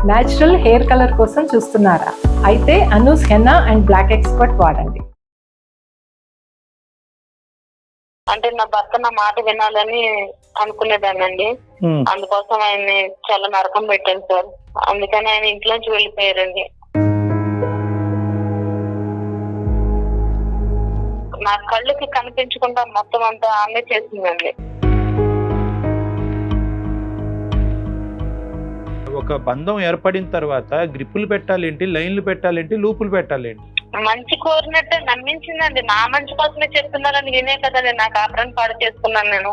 Natural hair colour కోసం చూస్తున్నారా? అయితే Anoos henna and black expert వాడండి. అంటే నా భర్త నా మాట వినాలని అనుకునేదానండి. అందుకోసం ఆయన్ని చాలా నరకం పెట్టాను సార్. అందుకని ఆయన ఇంట్లోంచి వెళ్ళిపోయారండి. నా కళ్ళకి కనిపించకుండా మొత్తం అంతా ఆమె చేసిందండి. ఒక బంధం ఏర్పడిన తర్వాత గ్రిప్పులు పెట్టాలేంటి, లైన్లు పెట్టాలేంటి, లూపులు పెట్టాలేంటి? మంచి కోరినట్టే నమ్మించిందండి. నా మంచి కోసమే చెప్తున్నారని వినే కదా నేను నా కాపురాన్ని పాడు చేసుకున్నాను. నేను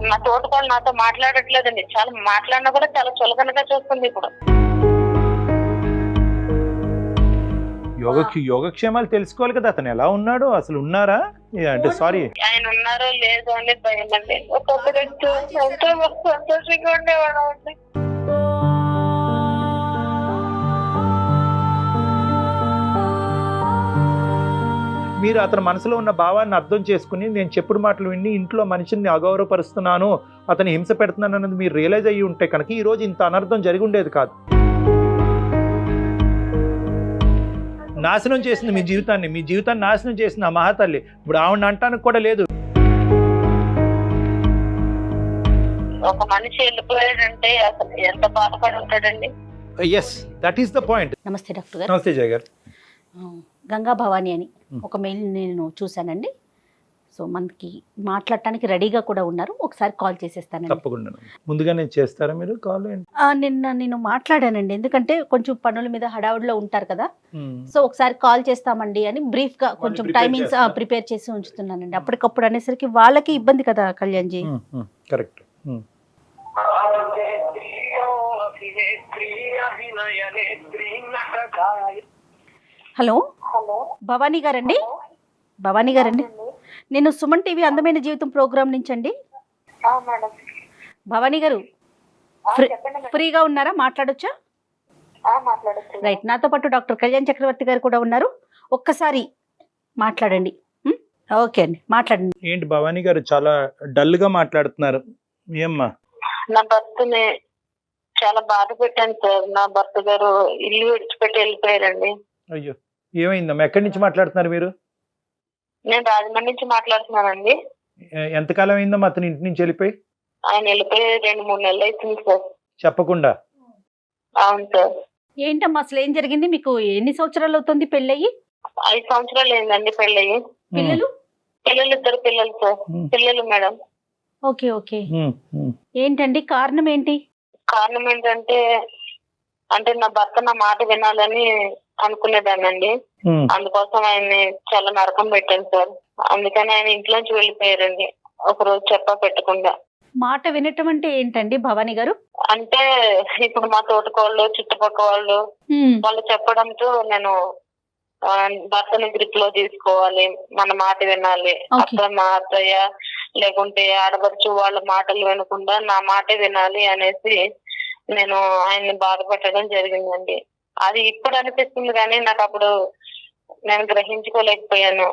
నా తోటకోళ్ళు నాతో మాట్లాడట్లేదండి. చాలా మాట్లాడినా కూడా చాలా చులకనగా చూస్తుంది ఇప్పుడు. యోగక్షేమాలు తెలుసుకోవాలి కదా, అతను ఎలా ఉన్నాడు, అసలు ఉన్నారా అంటే సారీ ఆయన ఉన్నారో లేదో అని భయం అండి. ఒక్కొక్కరు ఎంతో సంతోషంగా ఉండేవాడు అండి. మీరు అతని మనసులో ఉన్న భావాన్ని అర్థం చేసుకుని నేను చెప్పుడు మాటలు విని ఇంట్లో మనిషిని అగౌరవపరుస్తున్నాను, అతను హింస పెడుతున్నాను అన్నది మీరు రియలైజ్ అయ్యి ఉంటే కనుక ఈ రోజు ఇంత అనర్థం జరిగి ఉండేది కాదు. నాశనం చేసింది మీ జీవితాన్ని నాశనం చేసింది ఆ మహాతల్లి. ఇప్పుడు ఆవిడ అంటానికి కూడా లేదు. ఒక మనిషి వెళ్ళిపోయాడంటే అసలు ఎంత బాధపడి ఉంటాడండి. Yes, that is the point. నమస్తే డాక్టర్ గారు. నమస్తే జయ గారు. గంగా భవాని అని ఒక మెయిల్ నేను చూశానండి. సో మనకి మాట్లాడటానికి రెడీగా కూడా ఉన్నారు. ఒకసారి కాల్ చేసేస్తానండి. తప్పకుండా. ముందుగా నేను చేస్తారా మీరు కాల్? నిన్న నేను మాట్లాడానండి, ఎందుకంటే కొంచెం పనుల మీద హడావుడిలో ఉంటారు కదా. సో ఒకసారి కాల్ చేస్తామండి అని బ్రీఫ్ గా కొంచెం టైమింగ్స్ ప్రిపేర్ చేసి ఉంచుతున్నానండి. అప్పటికప్పుడు అనేసరికి వాళ్ళకి ఇబ్బంది కదా కళ్యాణ్ జీ. కరెక్ట్. హలో భవానీ గారండి? భవానీ గారండి, నేను సుమన్ టీవీ అందమైన జీవితం ప్రోగ్రామ్ నుంచి అండి. భవానీ గారు ఫ్రీగా ఉన్నారా? మాట్లాడొచ్చా? రైట్. నాతో పాటు డాక్టర్ కళ్యాణ్ చక్రవర్తి గారు కూడా ఉన్నారు. ఒక్కసారి మాట్లాడండి. ఓకే అండి, మాట్లాడండి. ఏంటి భవానీ గారు చాలా డల్ గా మాట్లాడుతున్నారు, ఏమ్మా? నా భర్తని చాలా బాధ పెట్టాను సార్. నా భర్త గారు ఇల్లు విడిచిపెట్టి వెళ్ళిపోయారండి. అయ్యో, ఏమైందమ్మా? ఎక్కడి నుంచి మాట్లాడుతున్నారు మీరు? నేను రాజమండ్రి నుంచి మాట్లాడుతున్నానండి. ఎంతకాలం అయిందమ్మా అతని ఇంటి నుంచి వెళ్ళిపోయి? ఆయన వెళ్ళిపోయి 2-3 నెలలు అవుతుంది సార్. చెప్పకుండా? అవును సార్. ఏంటమ్మా అసలు ఏం జరిగింది? మీకు ఎన్ని సంవత్సరాలు అవుతుంది పెళ్ళయి? 5 సంవత్సరాలు అయిందండి పెళ్ళయి. పిల్లలు? 2 పిల్లలు సార్. పిల్లలు మేడం. Okay okay. ఏంటండి కారణం ఏంటి? కారణం ఏంటంటే నా భర్త నా మాట వినాలని అనుకునేదానండి. అందుకోసం ఆయన్ని చాలా నరకం పెట్టాను సార్. అందుకని ఆయన ఇంట్లోంచి వెళ్ళిపోయారండి ఒక రోజు చెప్పా పెట్టకుండా. మాట వినటం అంటే ఏంటండి భవానీ గారు? అంటే ఇప్పుడు మా తోటకోళ్ళు చుట్టుపక్కల వాళ్ళు చెప్పడంతో నేను భర్తని గ్రిప్ లో తీసుకోవాలి, మన మాట వినాలి, మా అత్తయ్య లేకుంటే ఆడపడుచు వాళ్ళ మాటలు వినకుండా నా మాటే వినాలి అనేసి నేను ఆయన్ని బాధ పెట్టడం జరిగిందండి. అది ఇప్పుడు అనిపిస్తుంది కానీ నాకు అప్పుడు నేను గ్రహించుకోలేకపోయాను.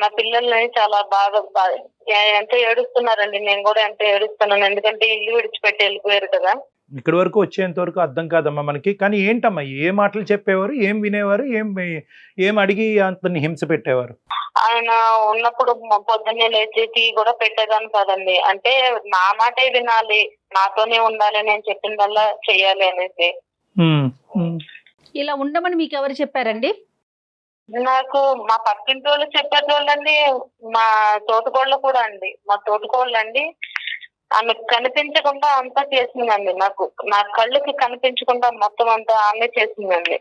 నా పిల్లల్ని చాలా బాగా ఎంతో ఏడుస్తున్నారండి. నేను కూడా ఎంతో ఏడుస్తున్నాను, ఎందుకంటే ఇల్లు విడిచిపెట్టి వెళ్ళిపోయారు కదా. ఇక్కడి వరకు వచ్చేంత వరకు అర్థం కాదమ్మా మనకి. కానీ ఏంటమ్మా, ఏ మాటలు చెప్పేవారు, ఏం వినేవారు, ఏం అడిగి అతన్ని హింస పెట్టేవారు? ఆయన ఉన్నప్పుడు పొద్దున్నే లేచి టీ కూడా పెట్టేదాన్ని కాదండి. అంటే నా మాటే వినాలి, నాతోనే ఉండాలి, నేను చెప్పిందల్లా చెయ్యాలి అనేసి. ఇలా ఉండమని మీకు ఎవరు చెప్పారండి? నాకు మా పక్కింటి వాళ్ళు చెప్పేటోళ్ళండి, మా తోటకోళ్ళు కూడా అండి. మా తోటకోళ్ళండి ఆమె కనిపించకుండా అంతా చేసిందండి. నా కళ్ళకి కనిపించకుండా మొత్తం అంతా ఆమె చేసిందండి.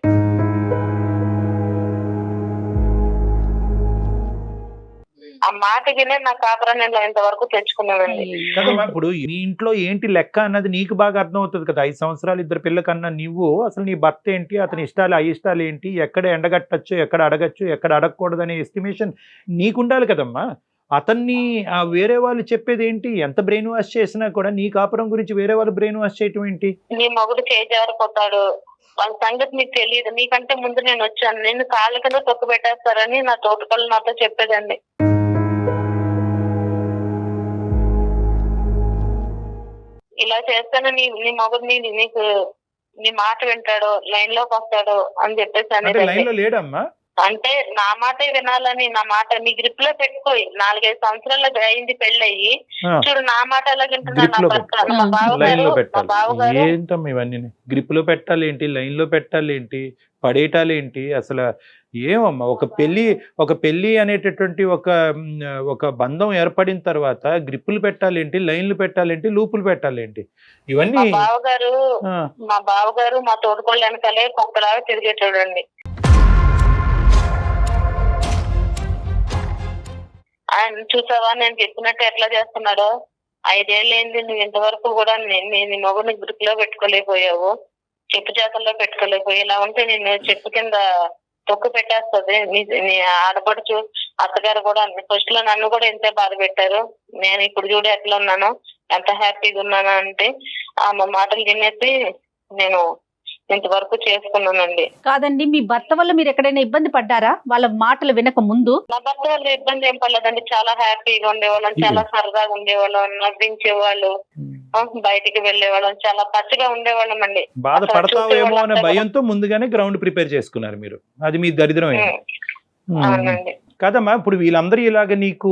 ఆ మాట వినే నా కాపురాన్ని ఇంతవరకు తెచ్చుకున్నానండి. కదమ్మా, ఇప్పుడు నీ ఇంట్లో ఏంటి లెక్క అన్నది నీకు బాగా అర్థం అవుతుంది కదా. 5 సంవత్సరాలు 2 పిల్లల కన్నా నువ్వు అసలు నీ భర్త ఏంటి, అతని ఇష్టాలు అయిష్టాలు ఏంటి, ఎక్కడ ఎండగట్టచ్చు, ఎక్కడ అడగచ్చు, ఎక్కడ అడగకూడదు అనే ఎస్టిమేషన్ నీకుండాలి కదమ్మా. అతన్ని వేరే వాళ్ళు చెప్పేది ఏంటి? ఎంత బ్రెయిన్ వాష్ చేసినా కూడా నీ కాపురం గురించి వేరే వాళ్ళు బ్రెయిన్ వాష్ చేయటం ఏంటి? నీ మొగుడు చేజారిపోతాడు, వాళ్ళ సంగతి మీకు తెలియదు, మీకంటే ముందు నేను వచ్చాను, నేను కాళ్ళ కింద తొక్కు పెట్టేస్తారని నా తోటకళ్ళు నాతో చెప్పేదండి. ఇలా చేస్తాను నీ మొగుడు నీకు నీ మాట వింటాడు, లైన్ లోకి వస్తాడు అని చెప్పేసి అనేది. లైన్ లో లేడమ్మా అంటే నా మాటే వినాలని, నా మాట నీ గ్రిప్ లో పెట్టుకోయి. 4-5 సంవత్సరాలు అయింది పెళ్ళయి, చూడు నా మాట ఎలా వింటున్నాను. లైన్ లో పెట్టాలి ఏంటమ్మా ఇవన్నీ? గ్రిప్ లో పెట్టాలి ఏంటి, లైన్ లో పెట్టాలి ఏంటి, పడేయటాలు ఏంటి అసలు? ఏమమ్మా ఒక పెళ్లి అనేటటువంటి ఒక బంధం ఏర్పడిన తర్వాత గ్రిప్పులు పెట్టాలేంటి, లైన్లు పెట్టాలేంటి, లూపులు పెట్టాలేంటి? ఇవన్నీ మా బావగారు మా తోడుకోళ్ళ వెనకాలే కుక్కలాగా తిరిగేటోడండి. ఆయన చూసావా నేను చెప్పినట్టు ఎట్లా చేస్తున్నాడో, 5 ఏళ్ళు ఏంది నువ్వు ఇంతవరకు కూడా నీ మొగుని గ్రిప్ లో పెట్టుకోలేకపోయావు, చెప్పు చేతల్లో పెట్టుకోలేకపోయావు. ఇలా ఉంటే నేను చెప్పు కింద తొక్కు పెట్టేస్తుంది. నీ ఆడపడుచు అత్తగారు కూడా ఫస్ట్ లో నన్ను కూడా ఎంతో బాధ పెట్టారు, నేను ఇప్పుడు చూడు ఎట్లా ఉన్నాను, ఎంత హ్యాపీగా ఉన్నాను అంటే ఆమె మాటలు తినేసి నేను ఇంతవరకు చేసుకున్నానండి. కాదండి, మీ భర్త వల్ల మీరు ఎక్కడైనా ఇబ్బంది పడ్డారా వాళ్ళ మాటలు వినక ముందు? నా భర్త వల్ల ఇబ్బంది ఏం పడలేదండి, చాలా హ్యాపీగా ఉండేవాళ్ళం, చాలా సరదాగా ఉండేవాళ్ళం, నవ్వించేవాళ్ళు, బయటికి వెళ్ళేవాళ్ళం, చాలా పచ్చగా ఉండేవాళ్ళం అండి. బాధపడతావేమో అనే భయంతో ముందుగానే గ్రౌండ్ ప్రిపేర్ చేసుకున్నారు మీరు, అది మీ దరిద్రం. అవునండి. కాదమ్మా, ఇప్పుడు వీళ్ళందరూ ఇలాగ నీకు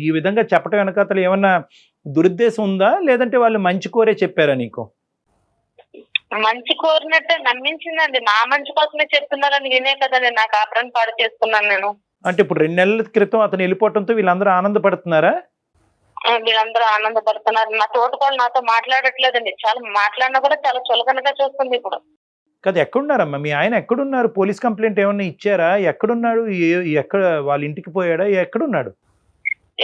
ఈ విధంగా చెప్పటం వెనకాతలు ఏమన్నా దురుద్దేశం ఉందా, లేదంటే వాళ్ళు మంచి కోరే చెప్పారా నీకు? మంచి కోరినట్టే నమ్మించిందండి, నా మంచి కోసమే చెప్తున్నారని వినే కదండి నా కాపురాన్ని పాడు చేసుకున్నాను నేను. అంటే ఇప్పుడు 2 నెలల క్రితం అతను వెళ్ళిపోవడంతో వీళ్ళందరూ ఆనందపడుతున్నారా? వీళ్ళందరూ ఆనందపడుతున్నారు. నా తోటకోళ్ళు నాతో మాట్లాడట్లేదండి, చాలా మాట్లాడినా కూడా చాలా చులకనగా చూస్తుంది ఇప్పుడు. కదా, ఎక్కడున్నారమ్మా మీ ఆయన? ఎక్కడున్నారు? పోలీస్ కంప్లైంట్ ఏమన్నా ఇచ్చారా? ఎక్కడున్నాడు? ఎక్కడ వాళ్ళ ఇంటికి పోయాడా? ఎక్కడున్నాడు?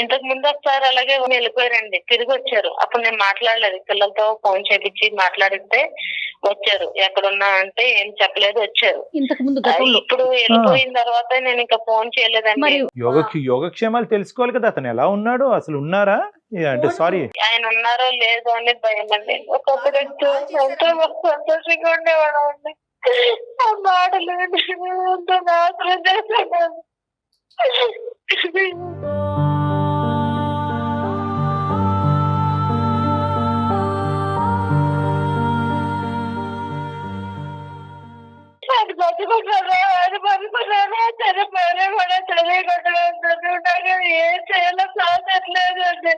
ఇంతకు ముందు ఒకసారి అలాగే వెళ్ళిపోయారండి, తిరిగి వచ్చారు. అప్పుడు నేను మాట్లాడలేదు, పిల్లలతో ఫోన్ చేపించి మాట్లాడితే వచ్చారు. ఎక్కడున్నా అంటే ఏం చెప్పలేదు, వచ్చారు. ఇప్పుడు వెళ్ళిపోయిన తర్వాత నేను ఇంకా ఫోన్ చేయలేదండి. యోగక్షేమాలు తెలుసుకోవాలి కదా, అతను ఎలా ఉన్నాడు, అసలు ఉన్నారా అంటే సారీ ఆయన ఉన్నారో లేదో అని భయం అండి. ఒకప్పుడు ఎంతో సంతోషంగా ఉండేవాడు అండి, ఆ మాటలు ఎంతో నాశనం చేశాడు. అది బతుకుంటారా, అది బతుకున్నారా, చనిపోయినా కూడా చదివికుంటున్నాను, ఏం చేయాలో సాధట్లేదు అండి.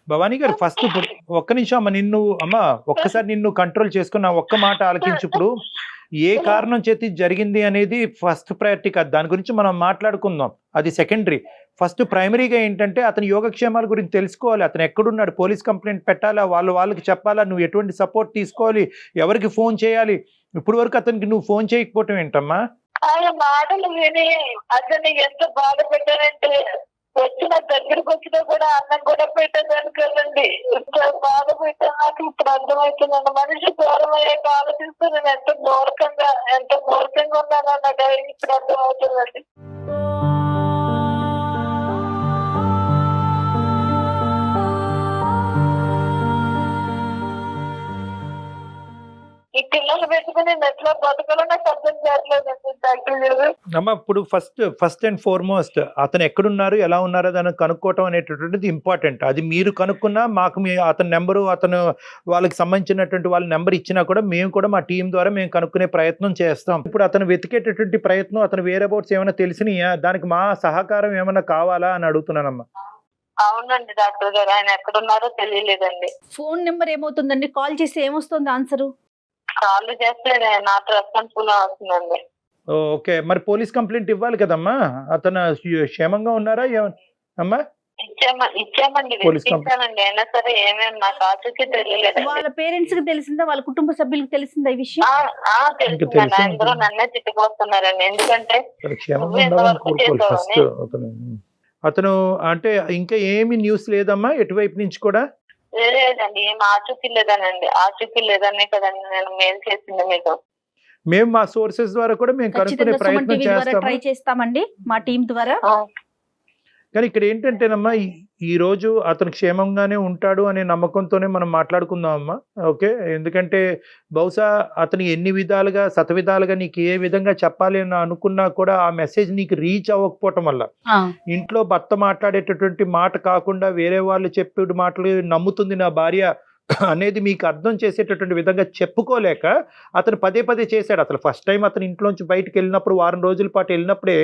భవానీ గారు, ఫస్ట్ ఒక్క నిమిషం అమ్మ ఒక్కసారి నిన్ను కంట్రోల్ చేసుకున్న ఒక్క మాట ఆలకించు. ఇప్పుడు ఏ కారణం చేతి జరిగింది అనేది ఫస్ట్ ప్రయారిటీ కాదు, దాని గురించి మనం మాట్లాడుకుందాం, అది సెకండరీ. ఫస్ట్ ప్రైమరీగా ఏంటంటే అతని యోగక్షేమాల గురించి తెలుసుకోవాలి. అతను ఎక్కడున్నాడు, పోలీస్ కంప్లైంట్ పెట్టాలా, వాళ్ళకి చెప్పాలా, నువ్వు ఎటువంటి సపోర్ట్ తీసుకోవాలి, ఎవరికి ఫోన్ చేయాలి? ఇప్పుడు వరకు అతనికి నువ్వు ఫోన్ చేయకపోవటం ఏంటమ్మా? ఆయన మాటలు విని అతన్ని ఎంత బాధ పెట్టారంటే, వచ్చిన దగ్గరకు వచ్చినా కూడా అన్నం కూడా పెట్టేదాన్ని కదండి, ఎంత బాధ పెట్టా నాకు ఇప్పుడు అర్థమవుతుందండి. మనిషి దూరం అయ్యాక ఆలోచిస్తూ నేను ఎంత మూర్ఖంగా ఉన్నానో నాకు ఇప్పుడు అర్థమవుతుందండి. ఈ పిల్లలు పెట్టుకుని ఎట్లా బతకాలో నాకు అర్థం చేయట్లేదండి డాక్టర్ గారు. అమ్మ, ఇప్పుడు ఫస్ట్ అండ్ ఫార్మోస్ట్ అతను ఎక్కడున్నారు, ఎలా ఉన్నారో దాన్ని కనుక్కోవటం అనేటటువంటిది ఇంపార్టెంట్. అది మీరు కనుక్కున్నా మాకు అతని నెంబరు, అతను వాళ్ళకి సంబంధించినటువంటి వాళ్ళ నెంబర్ ఇచ్చినా కూడా మేము కూడా మా టీం ద్వారా మేము కనుక్కునే ప్రయత్నం చేస్తాం. ఇప్పుడు అతను వెతికేటటువంటి ప్రయత్నం, అతను వేరే అబౌట్స్ ఏమైనా తెలిసినాయా, దానికి మా సహకారం ఏమైనా కావాలా అని అడుగుతున్నానమ్మా. అవునండి డాక్టర్ గారు, ఆయన ఎక్కడున్నారో తెలియలేదండి. ఫోన్ నెంబర్ ఏమవుతుందండి, కాల్ చేస్తే ఏమొస్తుంది ఆన్సరు? కాల్ చేస్తే నాకు రెస్పాన్సిబుల్ అవుతుందండి. ఓకే, మరి పోలీస్ కంప్లైంట్ ఇవ్వాలి కదమ్మా. అతను క్షేమంగా ఉన్నారా అమ్మా? ఇచ్చామండి, ఇచ్చానండి. అయినా సరే ఏమేమి నాకు ఆచూకీ తెలియలేదు. వాళ్ళ పేరెంట్స్ కి తెలిసిందా, వాళ్ళ కుటుంబ సభ్యులకు తెలిసిందా ఈ విషయం? తెలిసిందండి, అందరూ నన్నే తిట్టుకొస్తున్నారండి. ఎందుకంటే అతను అంటే ఇంకా ఏమి న్యూస్ లేదమ్మా ఎటువైపు నుంచి కూడా? లేదండి, ఏం ఆచూకీ లేదనండి. ఆచూకీ లేదనే కదండి నేను మెయిల్ చేసింది మీకు. మేము మా సోర్సెస్ ద్వారా కూడా మేము కనుక్కునే ఖచ్చితంగా సుమన్ ప్రయత్నం టీవీ ద్వారా చేస్తాము. ట్రై చేస్తామండి మా టీం ద్వారా. కానీ ఇక్కడ ఏంటంటేనమ్మా, ఈ రోజు అతను క్షేమంగానే ఉంటాడు అనే నమ్మకంతోనే మనం మాట్లాడుకుందాం అమ్మా. ఓకే, ఎందుకంటే బహుశా అతను ఎన్ని విధాలుగా శతవిధాలుగా నీకు ఏ విధంగా చెప్పాలి అని అనుకున్నా కూడా ఆ మెసేజ్ నీకు రీచ్ అవ్వకపోవటం వల్ల, ఇంట్లో భర్త మాట్లాడేటటువంటి మాట కాకుండా వేరే వాళ్ళు చెప్పే మాటలు నమ్ముతుంది నా భార్య అనేది మీకు అర్థం చేసేటటువంటి విధంగా చెప్పుకోలేక అతను పదే పదే చేశాడు. అసలు ఫస్ట్ టైం అతను ఇంట్లోంచి బయటకు వెళ్ళినప్పుడు, వారం రోజుల పాటు వెళ్ళినప్పుడే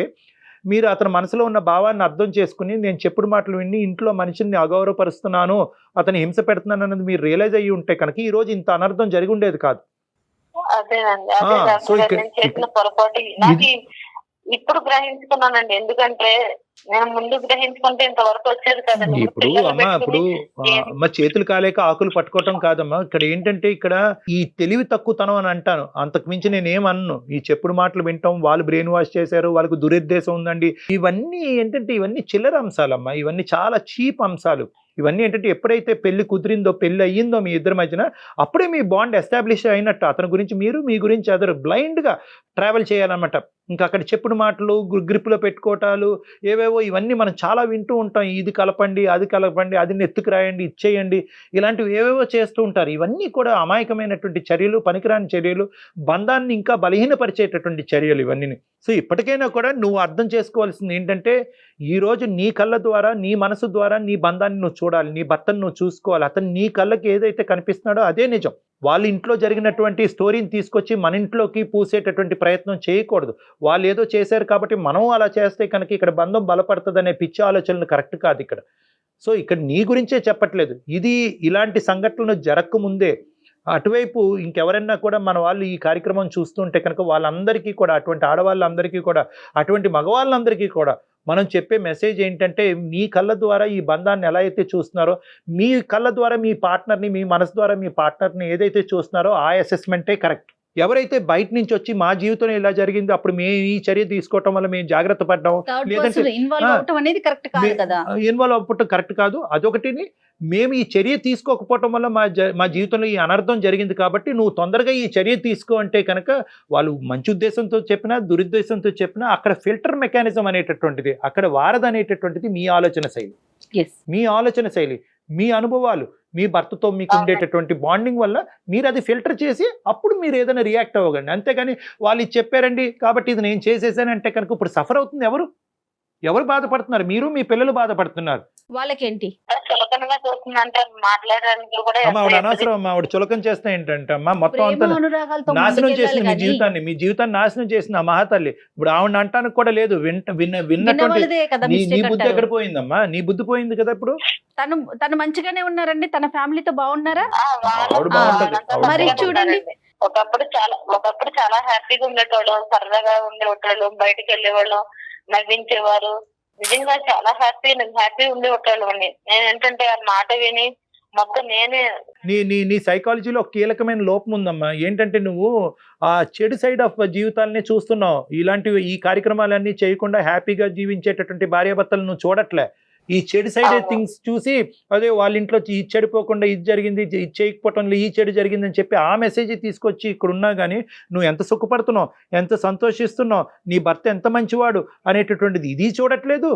మీరు అతని మనసులో ఉన్న భావాన్ని అర్థం చేసుకుని, నేను చెప్పుడు మాటలు విని ఇంట్లో మనిషిని అగౌరవపరుస్తున్నాను, అతను హింస పెడుతున్నాను అన్నది మీరు రియలైజ్ అయ్యి ఉంటే కనుక ఈ రోజు ఇంత అనర్థం జరిగి ఉండేది కాదు. అదేనండి, అదే డాక్టర్ నేను చేసిన పొరపాటు నాకు ఇప్పుడు గ్రహించుకున్నానండి. ఎందుకంటే నేను ముందు గ్రహించుకుంటే ఇంతవరకు వచ్చేది కదండి. ఇప్పుడు అమ్మ చేతులు కాలేక ఆకులు పట్టుకోవటం కాదమ్మా. ఇక్కడ ఏంటంటే, ఇక్కడ ఈ తెలివి తక్కువతనం అని అంటాను, అంతకు మించి నేనేమన్ను. ఈ చెప్పుడు మాటలు వింటాం, వాళ్ళు బ్రెయిన్ వాష్ చేశారు, వాళ్ళకు దురుద్దేశం ఉందండి, ఇవన్నీ ఏంటంటే ఇవన్నీ చిల్లర అంశాలమ్మా. ఇవన్నీ చాలా చీప్ అంశాలు. ఇవన్నీ ఏంటంటే ఎప్పుడైతే పెళ్లి కుదిరిందో, పెళ్లి అయ్యిందో మీ ఇద్దరి మధ్యన, అప్పుడే మీ బాండ్ ఎస్టాబ్లిష్ అయినట్టు. అతని గురించి మీరు, మీ గురించి అదర్ బ్లైండ్గా ట్రావెల్ చేయాలన్నమాట. ఇంకా అక్కడ చెప్పుడు మాటలు, గ్రిప్లో పెట్టుకోవటాలు, ఏవేవో ఇవన్నీ మనం చాలా వింటూ ఉంటాం. ఇది కలపండి, అది కలపండి, అది నెత్తుకు రాయండి, ఇచ్చేయండి, ఇలాంటివి ఏవేవో చేస్తూ ఉంటారు. ఇవన్నీ కూడా అమాయకమైనటువంటి చర్యలు, పనికిరాని చర్యలు, బంధాన్ని ఇంకా బలహీనపరిచేటటువంటి చర్యలు ఇవన్నీ. సో ఇప్పటికైనా కూడా నువ్వు అర్థం చేసుకోవాల్సింది ఏంటంటే, ఈరోజు నీ కళ్ళ ద్వారా, నీ మనసు ద్వారా నీ బంధాన్ని నువ్వు చూడాలి, నీ భర్తను నువ్వు చూసుకోవాలి. అతను నీ కళ్ళకి ఏదైతే కనిపిస్తున్నాడో అదే నిజం. వాళ్ళ ఇంట్లో జరిగినటువంటి స్టోరీని తీసుకొచ్చి మన ఇంట్లోకి పూసేటటువంటి ప్రయత్నం చేయకూడదు. వాళ్ళు ఏదో చేశారు కాబట్టి మనం అలా చేస్తే కనుక ఇక్కడ బంధం బలపడుతుంది అనే పిచ్చి ఆలోచనలు కరెక్ట్ కాదు ఇక్కడ. సో ఇక్కడ నీ గురించే చెప్పట్లేదు, ఇది ఇలాంటి సంఘటనలు జరగకముందే అటువైపు ఇంకెవరైనా కూడా మన వాళ్ళు ఈ కార్యక్రమం చూస్తుంటే కనుక వాళ్ళందరికీ కూడా, అటువంటి ఆడవాళ్ళందరికీ కూడా, అటువంటి మగవాళ్ళందరికీ కూడా మనం చెప్పే మెసేజ్ ఏంటంటే, మీ కళ్ళ ద్వారా ఈ బంధాన్ని ఎలా అయితే చూస్తున్నారో, మీ కళ్ళ ద్వారా మీ పార్ట్నర్ని, మీ మనసు ద్వారా మీ పార్ట్నర్ని ఏదైతే చూస్తున్నారో ఆ అసెస్మెంటే కరెక్ట్. ఎవరైతే బయట నుంచి వచ్చి మా జీవితం ఇలా జరిగింది, అప్పుడు మేము ఈ చర్య తీసుకోవటం వల్ల మేము జాగ్రత్త పడ్డాం, లేదంటే ఇన్వాల్వ్ అవ్వటం కరెక్ట్ కాదు. అదొకటిని, మేము ఈ చర్య తీసుకోకపోవటం వల్ల మా జీవితంలో ఈ అనర్థం జరిగింది కాబట్టి నువ్వు తొందరగా ఈ చర్య తీసుకో అంటే కనుక, వాళ్ళు మంచి ఉద్దేశంతో చెప్పినా, దురుద్దేశంతో చెప్పినా, అక్కడ ఫిల్టర్ మెకానిజం అనేటటువంటిది, అక్కడ వారధి అనేటటువంటిది మీ ఆలోచన శైలి, మీ ఆలోచన శైలి, మీ అనుభవాలు, మీ భర్తతో మీకు ఉండేటటువంటి బాండింగ్ వల్ల మీరు అది ఫిల్టర్ చేసి అప్పుడు మీరు ఏదైనా రియాక్ట్ అవ్వకండి. అంతేగాని వాళ్ళు ఇది చెప్పారండి కాబట్టి ఇది నేను చేసేసానంటే కనుక ఇప్పుడు సఫర్ అవుతుంది ఎవరు బాధపడుతున్నారు? మీరు, మీ పిల్లలు బాధపడుతున్నారు. వాళ్ళకేంటి ఆవిడ అనవసరం, ఆవిడ చులకం చేస్తే ఏంటంటే అమ్మా, మొత్తం అంతా నాశనం చేసింది మీ జీవితాన్ని నాశనం చేసింది ఆ మహాతల్లి. ఇప్పుడు ఆవిడ అంటానికి కూడా లేదు, విన్నటువంటి నీ బుద్ధి ఎక్కడ పోయిందమ్మా? నీ బుద్ధి పోయింది కదా. ఇప్పుడు తను మంచిగానే ఉన్నారండి, తన ఫ్యామిలీతో బాగున్నారా? మరి చూడండి, ఒకప్పుడు చాలా హ్యాపీగా ఉండేటోళ్ళం, సరదాగా ఉండేవాళ్ళం, బయటకు వెళ్ళేవాళ్ళం, నవ్వించేవారు, నిజంగా చాలా హ్యాపీ ఉండేవాళ్ళం అండి. నేను ఏంటంటే ఆ మాట విని మొత్తం నేనే నీ సైకాలజీలో కీలకమైన లోపం ఉందమ్మా. ఏంటంటే నువ్వు ఆ చెడు సైడ్ ఆఫ్ జీవితాలనే చూస్తున్నావు. ఇలాంటివి, ఈ కార్యక్రమాలన్నీ చేయకుండా హ్యాపీగా జీవించేటటువంటి భార్యాభర్తలు నువ్వు చూడట్లే. ఈ చెడు సైడ్ థింగ్స్ చూసి, అదే వాళ్ళ ఇంట్లో ఇది చెడిపోకుండా ఇది జరిగింది, ఇది చేయకపోవటంలో ఈ చెడు జరిగిందని చెప్పి ఆ మెసేజ్ తీసుకొచ్చి ఇక్కడ ఉన్నా కానీ నువ్వు ఎంత సుఖపడుతున్నావు, ఎంత సంతోషిస్తున్నావు, నీ భర్త ఎంత మంచివాడు అనేటటువంటిది ఇది చూడట్లేదు.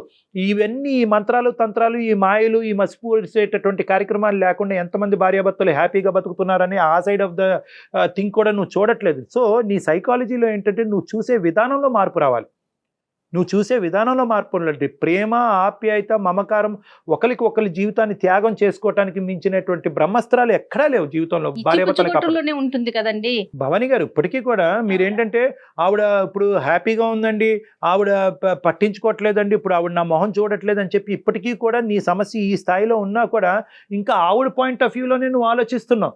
ఇవన్నీ ఈ మంత్రాలు, తంత్రాలు, ఈ మాయలు, ఈ మసిపూసేటటువంటి కార్యక్రమాలు లేకుండా ఎంతమంది భార్యాభర్తలు హ్యాపీగా బతుకుతున్నారని ఆ సైడ్ ఆఫ్ ద థింగ్ కూడా నువ్వు చూడట్లేదు. సో నీ సైకాలజీలో ఏంటంటే నువ్వు చూసే విధానంలో మార్పు రావాలి. ప్రేమ, ఆప్యాయత, మమకారం, ఒకరికి ఒకరి జీవితాన్ని త్యాగం చేసుకోవటానికి మించినటువంటి బ్రహ్మాస్త్రాలు ఎక్కడా లేవు జీవితంలో. భార్యాభర్తలే ఉంటుంది కదండి భవానీ గారు. ఇప్పటికీ కూడా మీరేంటంటే, ఆవిడ ఇప్పుడు హ్యాపీగా ఉందండి, ఆవిడ పట్టించుకోవట్లేదండి, ఇప్పుడు ఆవిడ నా మొహం చూడట్లేదు అని చెప్పి ఇప్పటికీ కూడా నీ సమస్య ఈ స్థాయిలో ఉన్నా కూడా ఇంకా ఆవిడ పాయింట్ ఆఫ్ వ్యూలోనే నువ్వు ఆలోచిస్తున్నావు.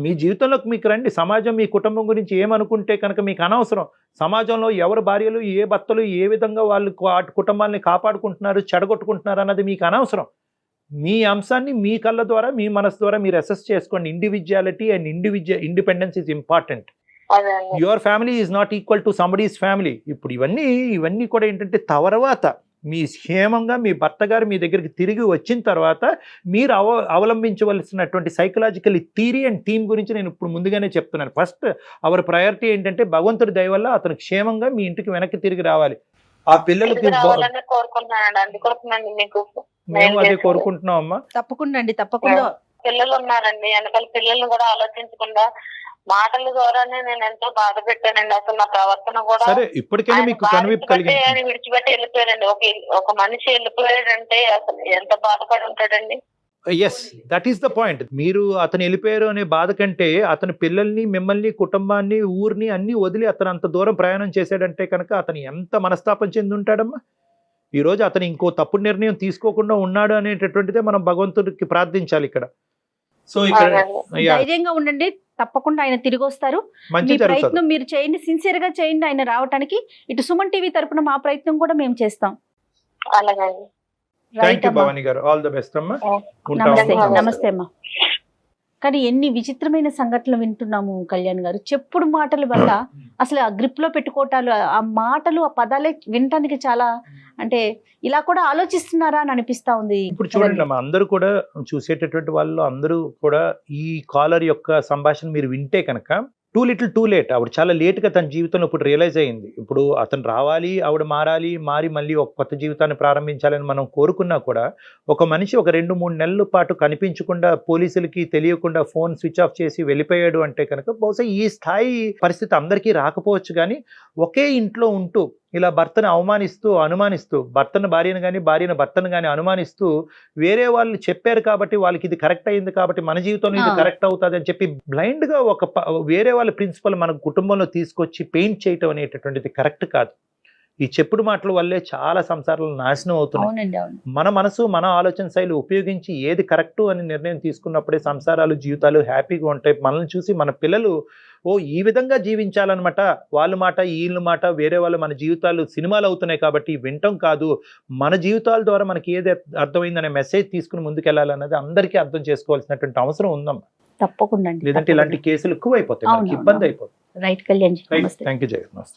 మీ జీవితంలోకి మీకు రండి. సమాజం మీ కుటుంబం గురించి ఏమనుకుంటే కనుక మీకు అనవసరం. సమాజంలో ఎవరు భార్యలు, ఏ భర్తలు ఏ విధంగా వాళ్ళు కుటుంబాన్ని కాపాడుకుంటున్నారు, చెడగొట్టుకుంటున్నారు అన్నది మీకు అనవసరం. మీ అంశాన్ని మీ కళ్ళ ద్వారా, మీ మనసు ద్వారా మీరు అసెస్ చేసుకోండి. Individuality and independence is important. Your family is not equal to somebody's family. ఇప్పుడు ఇవన్నీ కూడా ఏంటంటే తర్వాత మీ క్షేమంగా మీ భర్త గారు మీ దగ్గరికి తిరిగి వచ్చిన తర్వాత మీరు అవలంబించవలసినటువంటి సైకలాజికల్ థియరీ అండ్ టీమ్ గురించి నేను ఇప్పుడు ముందుగానే చెప్తున్నాను. ఫస్ట్ అవర్ ప్రయారిటీ ఏంటంటే భగవంతుడి దయ వల్ల అతను క్షేమంగా మీ ఇంటికి వెనక్కి తిరిగి రావాలి. ఆ పిల్లలకి మేము అదే కోరుకుంటున్నాం అమ్మా. తప్పకుండా పిల్లలు ఉన్నారండి, వెనకాల పిల్లల్ని కూడా ఆలోచించకుండా మాటల ద్వారానే నేను ఎంతో బాధ పెట్టానండి. అసలు నా ప్రవర్తన కూడా సరే ఇప్పటికైనా మీకు కనువిప్పు కలిగింది. ఆయన విడిచిపెట్టి వెళ్ళిపోయారండి. ఒక మనిషి వెళ్ళిపోయాడంటే అసలు ఎంత బాధపడి ఉంటాడండి. Yes, that is the point. మీరు అతను వెళ్ళిపోయారు అనే బాధ కంటే అతని పిల్లల్ని, మిమ్మల్ని, కుటుంబాన్ని, ఊరిని అన్ని వదిలి అతను అంత దూరం ప్రయాణం చేశాడంటే కనుక అతను ఎంత మనస్తాపం చెంది ఉంటాడమ్మా. ఈ రోజు అతను ఇంకో తప్పుడు నిర్ణయం తీసుకోకుండా ఉన్నాడు అనేటటువంటిదే మనం భగవంతుడికి ప్రార్థించాలి ఇక్కడ. సో ఇక్కడ ధైర్యంగా ఉండండి, తప్పకుండా ఆయన తిరిగి వస్తారు. మీ ప్రయత్నం మీరు చేయండి, సిన్సియర్ గా చేయండి ఆయన రావడానికి. ఇటు సుమన్ టీవీ తరపున మా ప్రయత్నం కూడా మేము చేస్తాం. అలాగండి. థ్యాంక్ యూ భవాని గారు, ఆల్ ద బెస్ట్ అమ్మా. నమస్తే అమ్మా. కానీ ఎన్ని విచిత్రమైన సంఘటనలు వింటున్నాము కళ్యాణ్ గారు. చెప్పుడు మాటల వల్ల అసలు ఆ గ్రిప్ లో పెట్టుకోవటాలు, ఆ మాటలు, ఆ పదాలే వినటానికి చాలా, అంటే ఇలా కూడా ఆలోచిస్తున్నారా అని అనిపిస్తా ఉంది. ఇప్పుడు చూడండి అమ్మా, అందరూ కూడా చూసేటటువంటి వాళ్ళు అందరూ కూడా ఈ కాలర్ యొక్క సంభాషణ మీరు వింటే కనుక టూ లిటిల్ టూ లేట్. ఆవిడ చాలా లేట్గా తన జీవితంలో ఇప్పుడు రియలైజ్ అయింది. ఇప్పుడు అతను రావాలి, ఆవిడ మారాలి, మారి మళ్ళీ ఒక కొత్త జీవితాన్ని ప్రారంభించాలని మనం కోరుకున్నా కూడా ఒక మనిషి ఒక 2-3 నెలల పాటు కనిపించకుండా, పోలీసులకి తెలియకుండా ఫోన్ స్విచ్ ఆఫ్ చేసి వెళ్ళిపోయాడు అంటే కనుక బహుశా ఈ స్థాయి పరిస్థితి అందరికీ రాకపోవచ్చు. కానీ ఒకే ఇంట్లో ఉంటూ ఇలా భర్తను అనుమానిస్తూ భర్తను భార్యను కానీ, భార్యను భర్తను కానీ అనుమానిస్తూ వేరే వాళ్ళు చెప్పారు కాబట్టి వాళ్ళకి ఇది కరెక్ట్ అయింది కాబట్టి మన జీవితంలో ఇది కరెక్ట్ అవుతుంది అని చెప్పి బ్లైండ్ గా వేరే వాళ్ళ ప్రిన్సిపల్ మన కుటుంబంలో తీసుకొచ్చి పెయింట్ చేయటం అనేటటువంటిది కరెక్ట్ కాదు. ఈ చెప్పుడు మాటల వల్లే చాలా సంసారాలు నాశనం అవుతున్నాయి. మన మనసు, మన ఆలోచన శైలి ఉపయోగించి ఏది కరెక్టు అని నిర్ణయం తీసుకున్నప్పుడే సంసారాలు, జీవితాలు హ్యాపీగా ఉంటాయి. మనల్ని చూసి మన పిల్లలు ఈ విధంగా జీవించాలన్నమాట. వాళ్ళ మాట, వీళ్ళ మాట, వేరే వాళ్ళు మన జీవితాలు సినిమాలు అవుతున్నాయి కాబట్టి వింటం కాదు, మన జీవితాల ద్వారా మనకి ఏది అర్థమైందనే మెసేజ్ తీసుకుని ముందుకెళ్ళాలన్నది అందరికీ అర్థం చేసుకోవాల్సినటువంటి అవసరం ఉందమ్మా. తప్పకుండా, లేదంటే ఇలాంటి కేసులు ఎక్కువ అయిపోతాయి, మనకి ఇబ్బంది అయిపోతుంది. Right Kalyan. Thank you Jagan.